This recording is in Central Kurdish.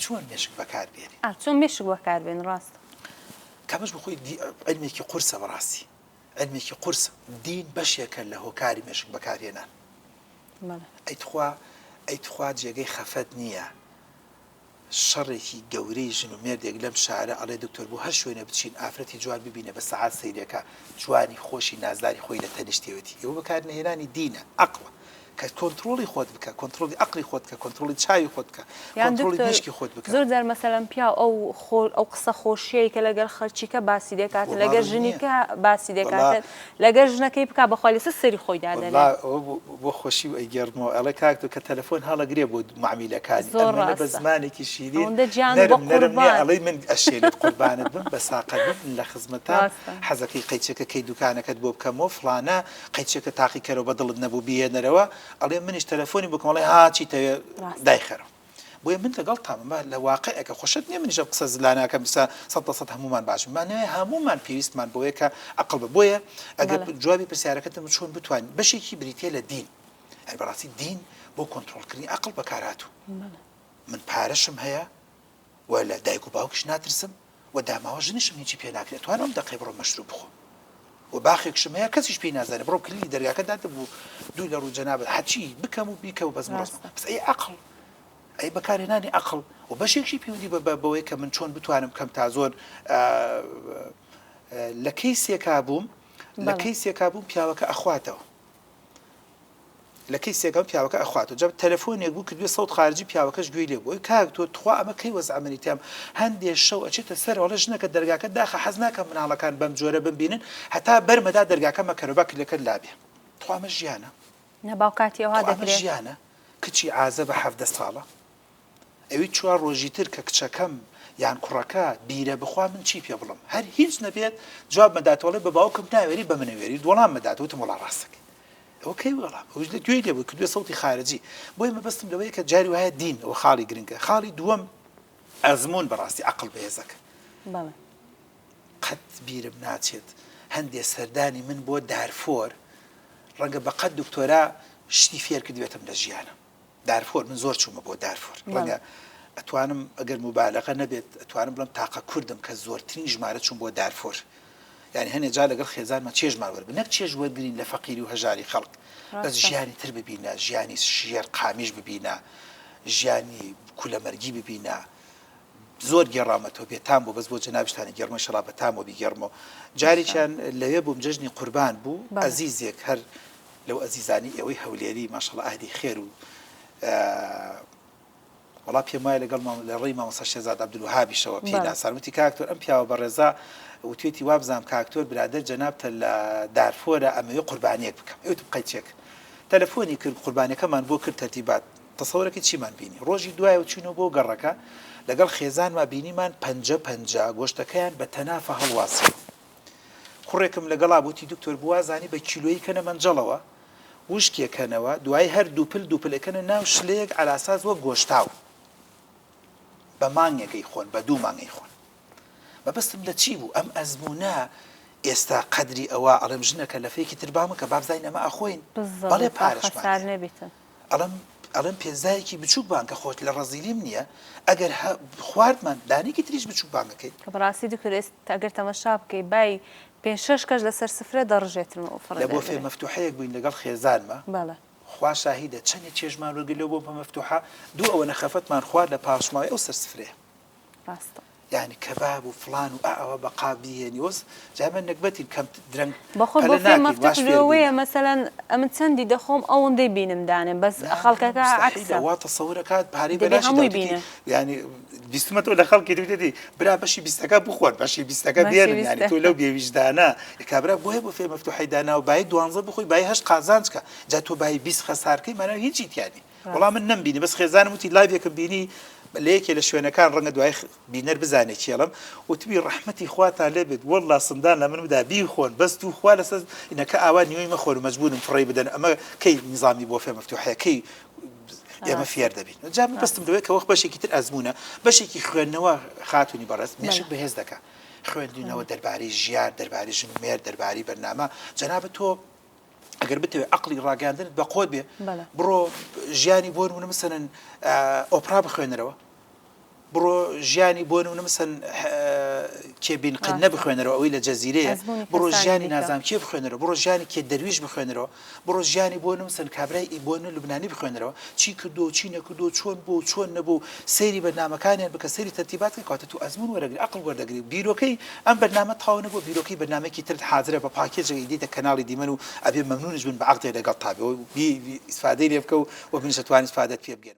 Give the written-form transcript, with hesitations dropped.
چۆن مێشک بەکاربێنی چۆن مێشک بەکاربێن ڕاست کەمەش بخۆی علمێکی قورسە بەڕاستی علمێکی قورسە دین بەشێکە لە هۆکاری مێشک بەکارهێنان ئەیتخوا جێگەی خەفەت نییە شەڕێکی گەورەی ژن و مێردێک لەم شارە ئەڵێ دکتۆر بوو هەر شوێنە بچین ئافرەتی جوان ببینە بە سەعات سەیرەکە جوانی خۆشی نازداری خۆی لە تەنیشتێوەتی ئێوە بەکارهێنانی دینە عەقڵە کە کۆنتترۆلی خۆت بکە کۆنتترۆلی عەقلی خۆت بکە کۆنتترۆلی چاوی خۆت بکە کۆنتترۆلی مشکی خۆت بکە زۆر جار مەسەلەن پیا ئەو قسە خۆشیەی کە لەگەڵ خەڵکیکە باسی دەکات لەگەر ژنیکە باسی دەکاتێت لەگەر ژنەکەی بک بەخوا لەسەر سەری خۆی دادەنێت بۆ خۆشی و ئەیگەڕمەوە ئەڵێ کاکتۆ کە تەلەفۆن هەڵەگرێ بۆ معامیلەکانی بە زمانێکی شیرین ئەڵێ من ئەشێنێت قوربانت بم بە ساقەت بم لە خزمەتان حەزەکەی قەیچەکە کەی دوکانەکەت بۆ بکەمەوە فڵانە قەیچەکە تاقیکەرەوە بە دڵت نەبوو بێنەرەوە ئەڵێ منیش تەلەفۆنی بکەم ئەڵێ هاچی دایخەرەوە بۆیە من لەگەڵ تامە لە واقعەکە خۆشت نییە منیش قسە زلانەکەم بسا 100% هەمومان باشم مانەوەی هەمومان پێویستمان بۆیە کە عەقڵ بە بۆیە ئەگەر جوابی پرسیارەکەتم چۆن بتوانین بەشێکی بریتە لە دین هەر بەڕاستی دین بۆ کۆنتترۆلکردنی عەقڵ بەکارهاتوو من پارەشم هەیە و لە دایک و باوکش ناترسم و داماوە ژنیشم هیچی پێ ناکرێت توانم دەقەی بڕۆ مەشروب بخۆم و باخێکشم هەیە کەسیش پێی نازانێت بڕۆ کلیلی دەرگاکە دادەبوو دوو لە ڕوو جەنابەت هەچی بکەم و بیکە و بەزم ڕستم بس ئەی عەقڵ ئەی بەکارهێنانی عەقڵ و بەشێکشی پەیوەندی بەوەی کە من چۆن بتوانم کەم تا زۆر لە کەیسێکا بووم پیاوەکە ئەخواتەوە لە کەیسێکم پیاوەکە ئەخواتەوە جا تەلەفۆنێک بوو کردوێ سەوت خارجی پیاوەکەش گوێی لێ بووی کاک تۆ تخوا ئەمە کەی وەزعەمەنی تام هەندێک شەو ئەچێتە سەرەوە ژنەکە دەرگاکە داخە حەز ناکەم مناڵەکان بەم جۆرە بمبینن هەتا بەرمەدا دەرگاکە مەکەرەبا کلەکە لابێ تخوا ئەمە ژیانە نەباوکاتی ئەوها دەکرێت ژیانە کچی ئازە بە 17 ساڵە ئەوی 4 ڕۆژی تر کە کچەکەم یان کوڕەکە بیرە بخوا من چی پێ بڵم هەر هیچ نەبێت جواب مەداتوەڵێ بە باوکم ناوێری بە منەوێری وەڵام مەداتوتم وەڵا ڕاستەکەی ئەوە کەی وەڵام ئەوش لە گوێی لێبوو کردوێ سەوتی خارجی بۆی مەبەستم لەوەیە کە جاری وایە دین ئەوە خاڵی گرنگە خاڵی دووەم ئەزمون بەڕاستی عەقڵ بەهێزەکە قەت بیرم ناچێت هەندێ سەردانی من بۆ دارفۆر ڕەنگە بە قەت دکتۆرا شتی فێر کردوێتم لە ژیانم دارفۆر من زۆر چوومە بۆ دارفۆر ڕەنگە ئەتوانم ئەگەر موبالەغە نەبێت ئەتوانم بڵم تاقە کوردم کە زۆرترین ژمارە چوون بۆ دارفۆر یعنی هەنێ جا لەگەڵ خێزانمە چێژمان وەربن نەک چێژ وەرگرین لە فەقیری و هەژاری خەڵک بەس ژیانی تر ببینە ژیانی شێر قامیش ببینە ژیانی کولەمەرگی ببینە زۆر گێڕامەتەوە بێتام بوو بەس بۆ جەنابشتانی گەڕمە شەڵابەتامەوە بیگەڕمەوە جاریچیان لەوێ بووم جەژنی قوربان بوو ئەزیزێک هەر لەو ئەزیزانی ئەوەی هەولێری ماشەڵڵا ئاهدی خێر و وڵا پێم وایە لەگەڵ لە ڕێی مامۆستا شێزاد عەبدولوهابیشەوە پێی ناسان وتی کاکتۆر ئەم پیاوە بەڕێزا وتوێتی وابزانام کاکتۆر برادەر جەنابتە لە دارفۆرە ئەمەوێ قوربانیەک بکەم ئەوت قەیچێک تەلەفۆنی کرد قوربانیەکەمان بۆ کرد تەرتیبات تەسەوڕێکی چیمان بینی ڕۆژی دوایەوە چوونەوە بۆ گەڕەکە لەگەڵ خێزانمان بینیمان 50 گۆشتەکەیان بە تەنافە هەڵواسی کوڕێکم لەگەڵا بوتی دکتۆر بوازانی بە کیلۆیی کەنە مەنجەڵەوە وشکێکەنەوە دوای هەر دووپلەکەنە ناو شلەیەک ئالاساز وە گۆشتاوە بە مانگێکەی خۆن بە 2 مانگەی خۆن بەبستم لە چی بوو ئەم ئەزمونە ئێستا قەدری ئەوە ئەڵم ژنەکە لە فێکی تربامە کە بابزین ئەمە ئەخۆین بەڵێ پارەشمان ئەڵم پێزایەکی بچووک بانکە خۆت لە ڕەزیلیم نییە ئەگەر خواردمان دانێکی تریش بچووک بانگەکەی کە بەڕاستی دکتۆر ئەگەر تەمەشا بکەی بای 5-6 کەس لەسەر سفرە دەڕژێتن لە بۆ فێ مەفتوحەیەک بووین لەگەڵ خێزانمە خوا شاهیدە چەندێک چێژمان وەرگرت لەو بۆ مەفتوحە دوو ئەوە نەخەفەتمان خوارد لە پاشماوی ئەو سەر سفرەیە يعني كباب وفلان وأعوى بقابيني وس جامع نكبتي كم درن بخود بفهم مفتوح جوية مثلا أمن سندي دخوم أو ندي بينم دانه بس خلقك عكسه وتصورك هاد بهاري بلاش يعني بيستمتع ولا خلق كده برا بشي بيستكاب بخور بشي بيستكاب بيرن يعني تو لو بيوجدانا كبرا بوه بفهم مفتوح دانا وبايد وانزل بخوي باي هش قازانك جاتو باي بيس خساركي ما هيجيت يعني والله من نم بيني بس خزانة متي لايف يكبيني ليك إلى شوينا كان رنگ دواي بينر بزاني كيلم وتبي رحمتي إخواتها لبد والله صندان لمن بدا بيخون بس تو خوالس إنك أوان يوم مخور مجبور فري بدن أما كي نظامي بوفي مفتوحة كي يا ما في يرد بين جاب بس تمدوي كوخ بشي كتير أزمونة بشي كي خوانوا خاتوني برز ماشك بهز دكا خوانوا درباري جيار درباري جنمير درباري برنامج جنابته اگر بتوی عقلی راگەاندن بە قۆت بێ بڕۆ ژیانی بۆ نمونە مثلا ئۆپرا بخوێنەرەوە بڕۆ ژیانی بۆ نمونە مەسەن کێبین قنە بخوێنەرەوە ئەوەی لە جەزیرەیە بڕۆ ژیانی نازام کێ بخوێنەرەوە بڕۆ ژیانی کێ دەرویش بخوێنەرەوە بڕۆ ژیانی بۆ نمسن کابرای بۆ لوبنانی بخوێنەرەوە چی کردو چی نەکردو چۆن بۆ چۆن نەبوو سەیری بەرنامەکانیان بکە سەیری تەرتیبات کاتە تو ئەزمون وەرەگری عقل وەردەگری بیرۆکەی ئەم بەرنامە تاو نەبوو بیرۆکەی بەرنامەیەکی تر حاضرە بە پاکێجێکی دیتە کەناڵی دیمەن و ئەبێ مەمنونش بن بە عەقدێ لەگەڵ تابێ و ئیسفادەی لێ بکە و بنیشە توانی ئیسفادەت پێ بگەن